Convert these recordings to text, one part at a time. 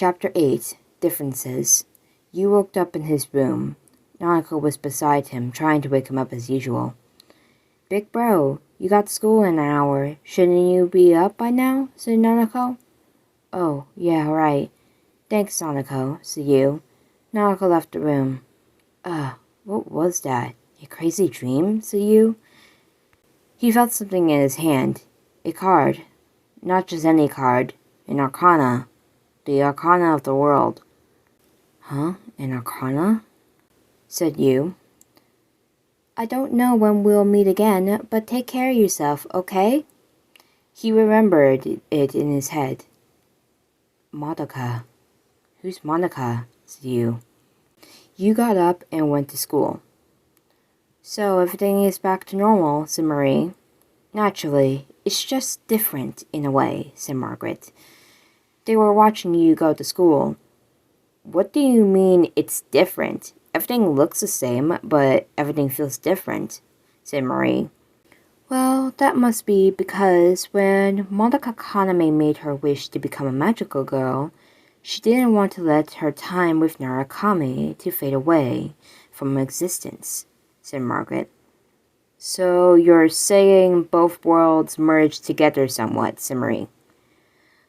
Chapter 8 Differences. You woke up in his room. Nanako was beside him, trying to wake him up as usual. Big bro, you got school in an hour. Shouldn't you be up by now? Said Nanako. Oh, yeah, right. Thanks, Nanako, said you. Nanako left the room. What was that? A crazy dream? Said you. He felt something in his hand. A card. Not just any card. An arcana. The arcana of the world. Huh? An arcana? Said you. I don't know when we'll meet again, but take care of yourself, okay? He remembered it in his head. Madoka. Who's Madoka? Said you. You got up and went to school. So everything is back to normal, said Marie. Naturally, it's just different in a way, said Margaret. They were watching you go to school. What do you mean it's different? Everything looks the same, but everything feels different, said Marie. Well, that must be because when Madoka Kaname made her wish to become a magical girl, she didn't want to let her time with Narukami to fade away from existence, said Margaret. So you're saying both worlds merged together somewhat, said Marie.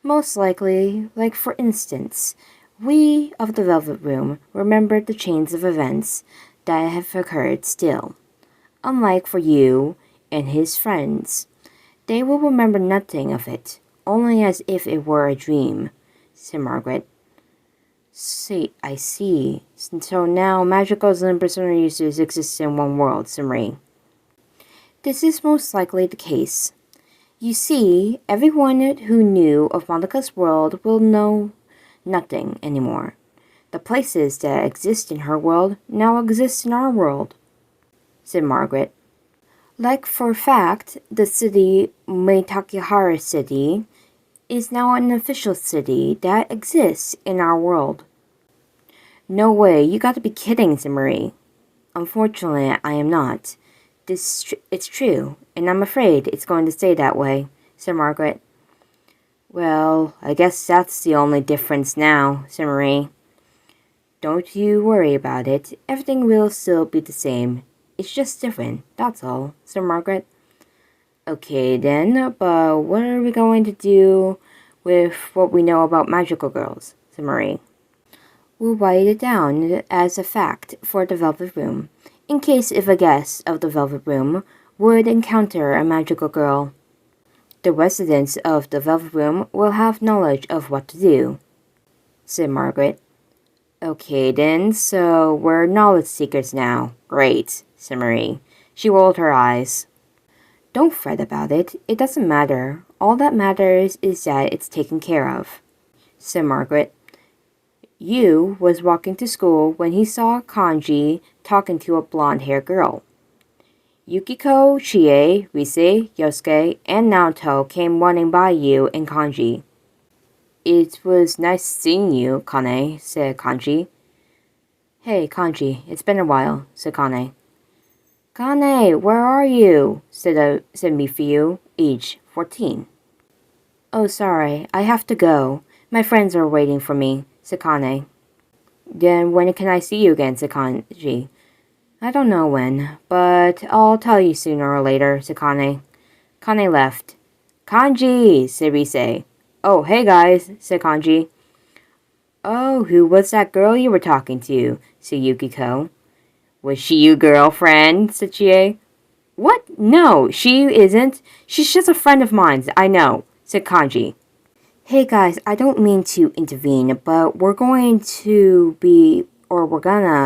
Most likely, like for instance, we of the Velvet Room remembered the chains of events that have occurred still. Unlike for you and his friends, they will remember nothing of it, only as if it were a dream, said Margaret. See, I see. So now magicals and persona users exist in one world, said Marie. This is most likely the case. You see, everyone who knew of Madoka's world will know nothing anymore. The places that exist in her world now exist in our world, said Margaret. Like for a fact, the city Meitakihara City is now an official city that exists in our world. No way, you got to be kidding, said Marie. Unfortunately, I am not. It's true, and I'm afraid it's going to stay that way, said Margaret. Well, I guess that's the only difference now, said Marie. Don't you worry about it. Everything will still be the same. It's just different, that's all, said Margaret. Okay then, but what are we going to do with what we know about magical girls, said Marie. We'll write it down as a fact for the Velvet Room, in case if a guest of the Velvet Room would encounter a magical girl. The residents of the Velvet Room will have knowledge of what to do, said Margaret. Okay then, so we're knowledge seekers now. Great, said Marie. She rolled her eyes. Don't fret about it. It doesn't matter. All that matters is that it's taken care of, said Margaret. Yu was walking to school when he saw Kanji talking to a blonde-haired girl. Yukiko, Chie, Rise, Yosuke, and Naoto came running by Yu and Kanji. It was nice seeing you, Kane, said Kanji. Hey, Kanji, it's been a while, said Kane. Kane, where are you? said Mifiu, age 14. Oh, sorry, I have to go. My friends are waiting for me, said Kane. Then when can I see you again, said Kanji. I don't know when, but I'll tell you sooner or later, said Kane. Kane left. Kanji, said Rise. Oh, hey guys, said Kanji. Oh, who was that girl you were talking to, said Yukiko. Was she your girlfriend, said Chie. What? No, she isn't. She's just a friend of mine, I know, said Kanji. Hey guys, I don't mean to intervene, but we're gonna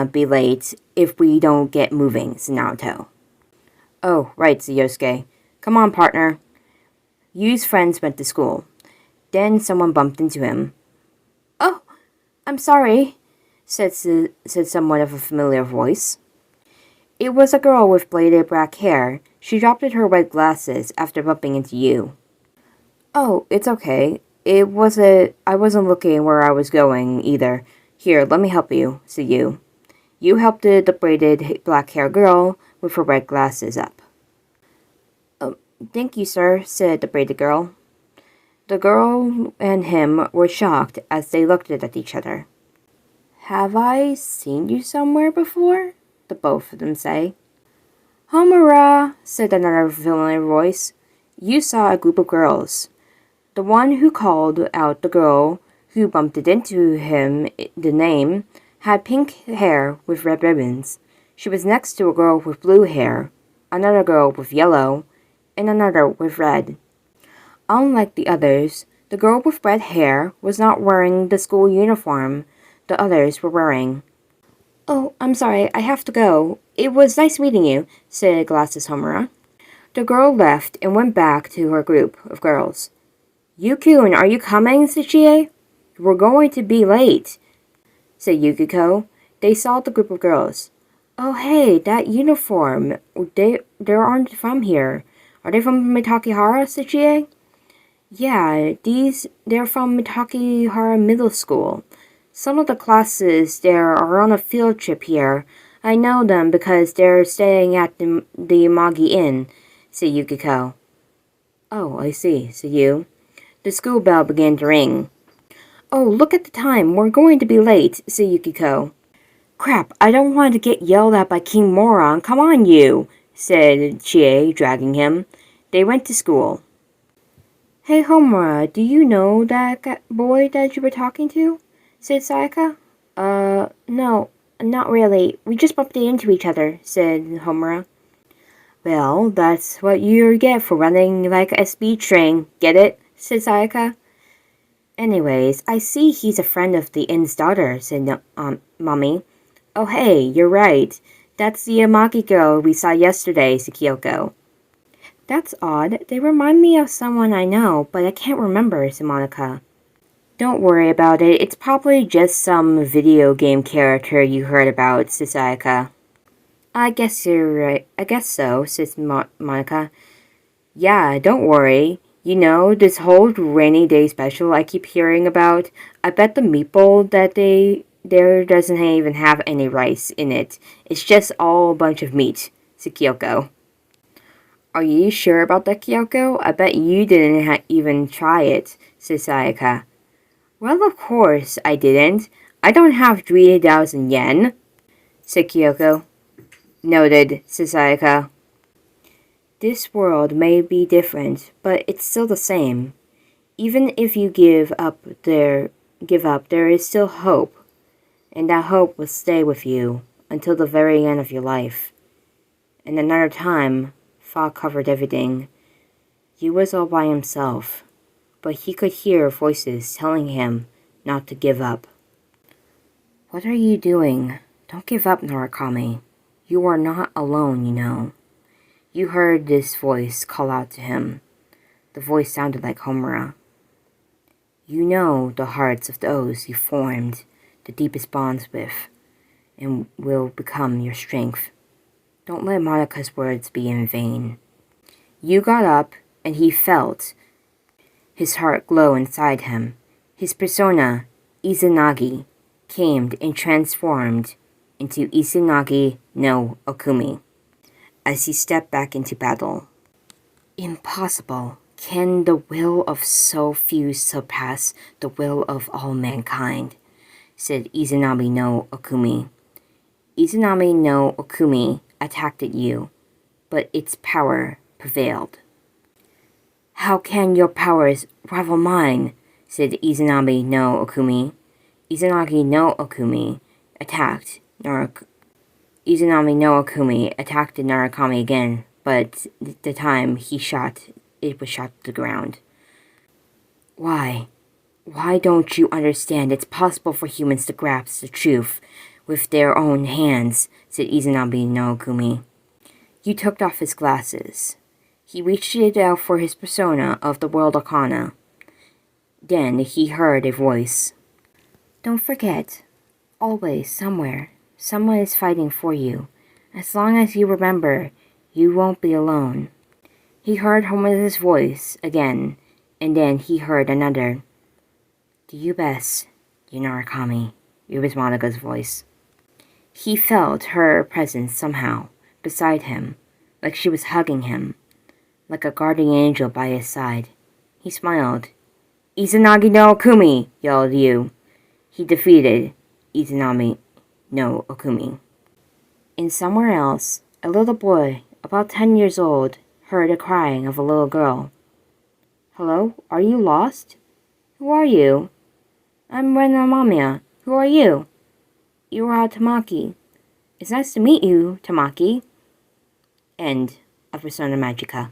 be late if we don't get moving, said Naoto. Oh, right, said Yosuke. Come on, partner. Yu's friends went to school. Then someone bumped into him. Oh, I'm sorry, said somewhat of a familiar voice. It was a girl with braided black hair. She dropped her red glasses after bumping into you. Oh, it's okay. I wasn't looking where I was going either. Here, let me help you, said you. You helped the braided black hair girl with her red glasses up. Thank you, sir, said the braided girl. The girl and him were shocked as they looked at each other. "Have I seen you somewhere before?" the both of them say. "Homura," said another familiar voice. "You saw a group of girls. The one who called out the girl who bumped into him, the name, had pink hair with red ribbons. She was next to a girl with blue hair, another girl with yellow, and another with red. Unlike the others, the girl with red hair was not wearing the school uniform the others were wearing. "Oh, I'm sorry, I have to go. It was nice meeting you," said Glasses Homura. The girl left and went back to her group of girls. "Yukun, are you coming?" said Chie. "We're going to be late," said Yukiko. They saw the group of girls. "Oh hey, that uniform. They aren't from here. Are they from Mitakihara?" said Chie. "Yeah, they're from Mitakihara Middle School. Some of the classes there are on a field trip here. I know them because they're staying at the Magi Inn," said Yukiko. "Oh, I see," said Yu. The school bell began to ring. "Oh, look at the time. We're going to be late," said Yukiko. "Crap, I don't want to get yelled at by King Moron. Come on, you," said Chie, dragging him. They went to school. "Hey, Homura, do you know that boy that you were talking to?" said Sayaka. No, not really. We just bumped into each other," said Homura. "Well, that's what you get for running like a speed train. Get it?" said Sayaka. "Anyways, I see he's a friend of the inn's daughter," said Mommy. "Oh hey, you're right. That's the Amaki girl we saw yesterday," said Kyoko. "That's odd. They remind me of someone I know, but I can't remember," said Monica. "Don't worry about it. It's probably just some video game character you heard about," said Sayaka. "I guess you're right. I guess so," says Monica. "Yeah, don't worry. You know, this whole rainy day special I keep hearing about, I bet the meatball that there doesn't even have any rice in it. It's just all a bunch of meat," said Kyoko. "Are you sure about that, Kyoko? I bet you didn't even try it," said Sayaka. "Well, of course I didn't. I don't have 3,000 yen," said Kyoko. "Noted," said Sayaka. "This world may be different, but it's still the same. Even if you give up, there is still hope, and that hope will stay with you until the very end of your life." And another time, fog covered everything. He was all by himself, but he could hear voices telling him not to give up. "What are you doing? Don't give up, Narukami. You are not alone, you know." You heard this voice call out to him. The voice sounded like Homura. "You know the hearts of those you formed the deepest bonds with, and will become your strength. Don't let Monika's words be in vain." You got up, and he felt his heart glow inside him. His persona, Izanagi, came and transformed into Izanagi no Okumi as he stepped back into battle. "Impossible. Can the will of so few surpass the will of all mankind?" said Izanami no Okumi. Izanami no Okumi attacked at you, but its power prevailed. "How can your powers rival mine?" said Izanami no Okumi. Izanagi no Okumi attacked Izanami no Okumi attacked Narukami again, but the time it was shot to the ground. Why don't you understand it's possible for humans to grasp the truth with their own hands?" said Izanami no Okumi. You took off his glasses. He reached it out for his persona of the World Arcana. Then he heard a voice. "Don't forget, always, somewhere, someone is fighting for you. As long as you remember, you won't be alone." He heard Homura's voice again, and then he heard another. "Do you best, Narukami." It was Monika's voice. He felt her presence somehow, beside him, like she was hugging him, like a guardian angel by his side. He smiled. Izanagi no Okumi, yelled Yu. He defeated Izanami no Okumi. And somewhere else, a little boy, about 10 years old, heard the crying of a little girl. Hello, are you lost? Who are you? I'm Renamamia. Who are you? You are Tamaki. It's nice to meet you, Tamaki. End of Persona Magica.